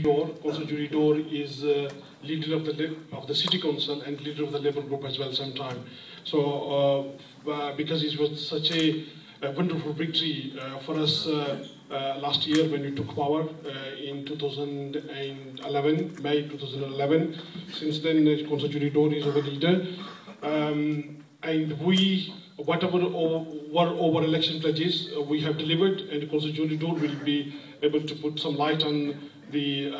Dore. Councillor Judy Dore is leader of the City Council and leader of the Labour Group as well sometime. So because it was such a wonderful victory for us last year when we took power in 2011, May 2011. Since then, Councillor Judy Dore is our leader. And we, whatever were our election pledges, we have delivered, and Councillor Judy Dore will be able to put some light on the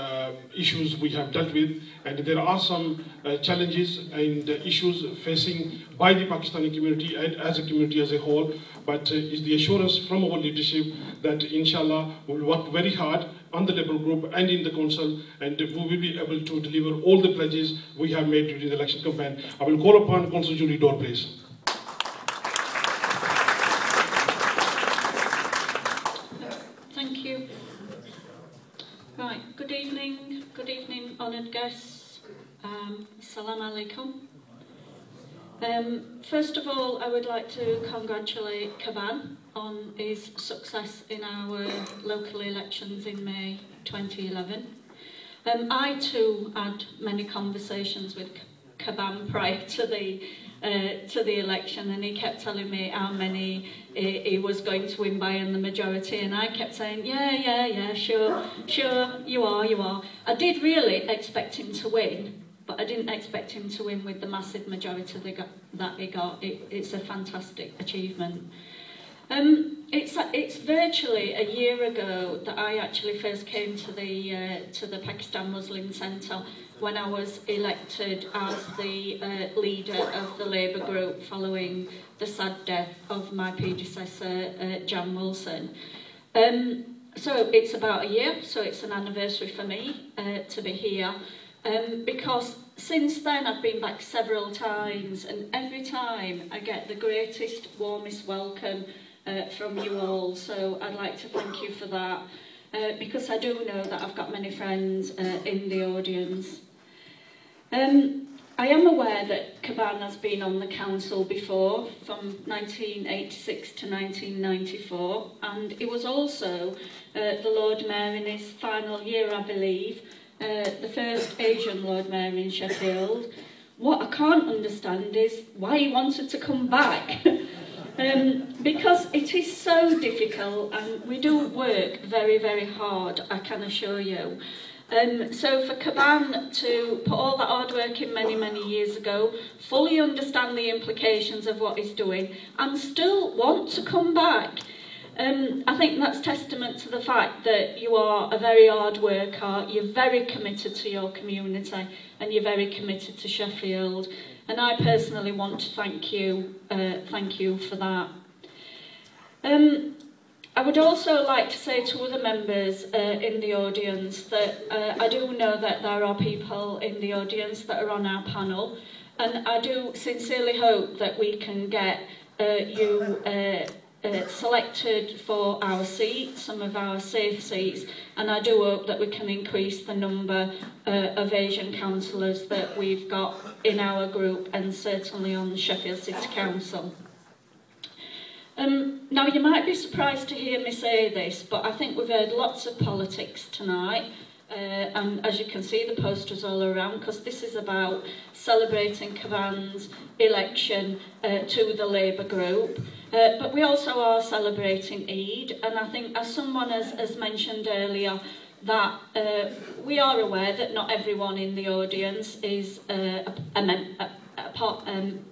issues we have dealt with. And there are some challenges and issues facing by the Pakistani community and as a community as a whole, but is the assurance from our leadership that inshallah we will work very hard on the Labour Group and in the Council, and we will be able to deliver all the pledges we have made during the election campaign. I will call upon Councillor Judy Dore, please. Thank you. Right, good evening, honoured guests. Assalamu alaikum. First of all, I would like to congratulate Qurban on his success in our local elections in May 2011. I too had many conversations with Qurban prior to the election, and he kept telling me how many he was going to win by in the majority, and I kept saying, yeah, sure, you are. I did really expect him to win, but I didn't expect him to win with the massive majority that he got. It's a fantastic achievement. It's virtually a year ago that I actually first came to the Pakistan Muslim Centre when I was elected as the leader of the Labour Group following the sad death of my predecessor, Jan Wilson. So it's about a year, so it's an anniversary for me to be here. Because since then I've been back several times, and every time I get the greatest, warmest welcome from you all, so I'd like to thank you for that, because I do know that I've got many friends in the audience. I am aware that Qurban has been on the council before, from 1986 to 1994, and it was also the Lord Mayor in his final year, I believe, the first Asian Lord Mayor in Sheffield. What I can't understand is why he wanted to come back. Because it is so difficult, and we do work very, very hard, I can assure you. So for Qurban to put all that hard work in many, many years ago, fully understand the implications of what he's doing, and still want to come back, I think that's testament to the fact that you are a very hard worker, you're very committed to your community, and you're very committed to Sheffield. And I personally want to thank you for that. I would also like to say to other members in the audience that I do know that there are people in the audience that are on our panel, and I do sincerely hope that we can get you selected for our seats, some of our safe seats, and I do hope that we can increase the number of Asian councillors that we've got in our group, and certainly on the Sheffield City Council. Now, you might be surprised to hear me say this, but I think we've heard lots of politics tonight, and as you can see, the posters all around, because this is about celebrating Qurban's election to the Labour Group. But we also are celebrating Eid, and I think, as someone has mentioned earlier, that we are aware that not everyone in the audience is a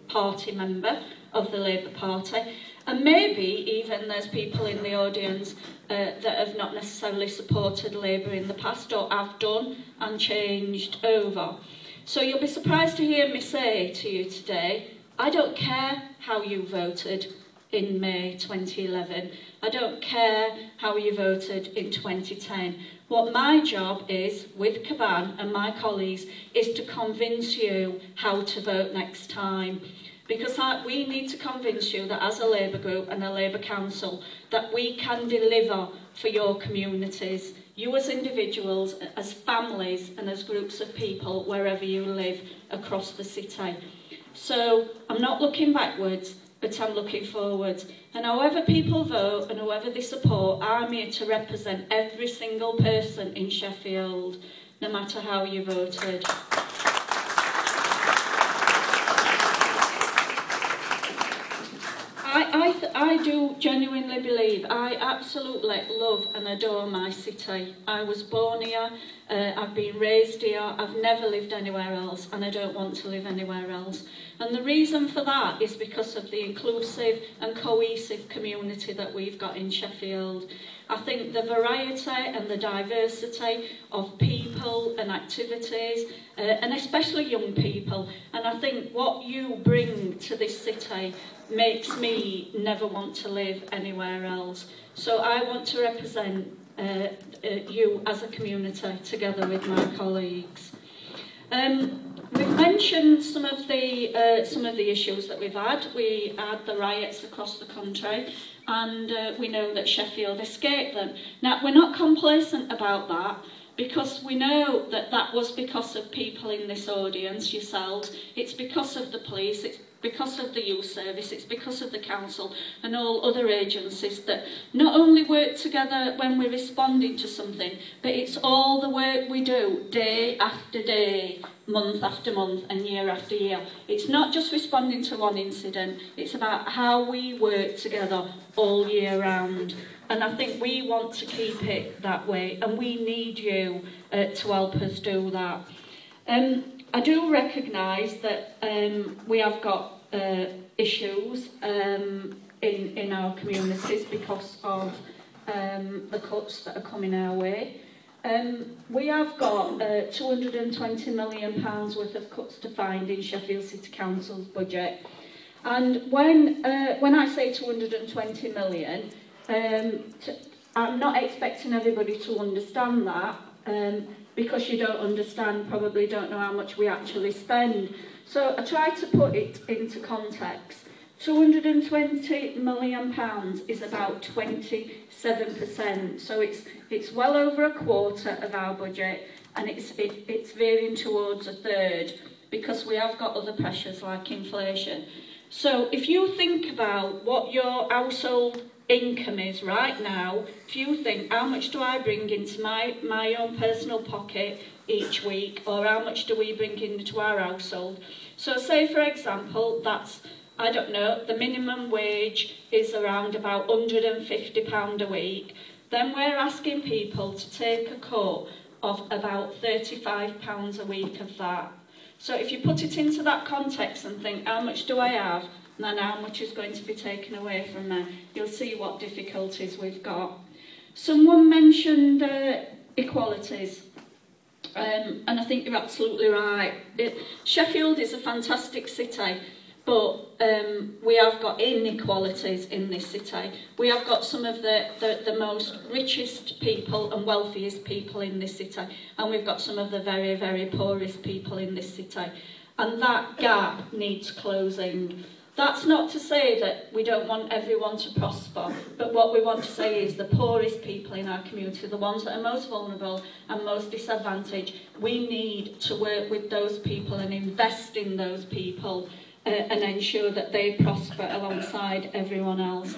party member of the Labour Party, and maybe even there's people in the audience that have not necessarily supported Labour in the past, or have done and changed over. So you'll be surprised to hear me say to you today, I don't care how you voted in May 2011. I don't care how you voted in 2010. What my job is, with Qurban and my colleagues, is to convince you how to vote next time. Because we need to convince you that as a Labour Group and a Labour Council, that we can deliver for your communities, you as individuals, as families and as groups of people, wherever you live across the city. So I'm not looking backwards, but I'm looking forward. And however people vote and whoever they support, I'm here to represent every single person in Sheffield, no matter how you voted. I do genuinely believe, I absolutely love and adore my city. I was born here, I've been raised here, I've never lived anywhere else, and I don't want to live anywhere else. And the reason for that is because of the inclusive and cohesive community that we've got in Sheffield. I think the variety and the diversity of people and activities, and especially young people, and I think what you bring to this city makes me never want to live anywhere else. So I want to represent you as a community together with my colleagues. We've mentioned some of the issues that we've had. We had the riots across the country, and we know that Sheffield escaped them. Now, we're not complacent about that, because we know that that was because of people in this audience, yourselves. It's because of the police, it's because of the youth service, it's because of the council and all other agencies that not only work together when we're responding to something, but it's all the work we do day after day, month after month and year after year. It's not just responding to one incident, it's about how we work together all year round. And I think we want to keep it that way, and we need you to help us do that. I do recognise that we have got issues in our communities because of the cuts that are coming our way. We have got £220 million worth of cuts to find in Sheffield City Council's budget. And when I say 220 million, I'm not expecting everybody to understand that, because you don't understand, probably don't know how much we actually spend. So I try to put it into context. £220 million is about 27%, so it's well over a quarter of our budget, and it's veering towards a third, because we have got other pressures like inflation. So if you think about what your household income is right now, if you think, how much do I bring into my own personal pocket each week, or how much do we bring into our household? So say, for example, that's, I don't know, the minimum wage is around about £150 a week. Then we're asking people to take a cut of about £35 a week of that. So if you put it into that context and think, how much do I have, and then how much is going to be taken away from me, you'll see what difficulties we've got. Someone mentioned equalities, and I think you're absolutely right. Sheffield is a fantastic city, but we have got inequalities in this city. We have got some of the most richest people and wealthiest people in this city, and we've got some of the very, very poorest people in this city. And that gap needs closing. That's not to say that we don't want everyone to prosper, but what we want to say is the poorest people in our community, the ones that are most vulnerable and most disadvantaged, we need to work with those people and invest in those people and ensure that they prosper alongside everyone else.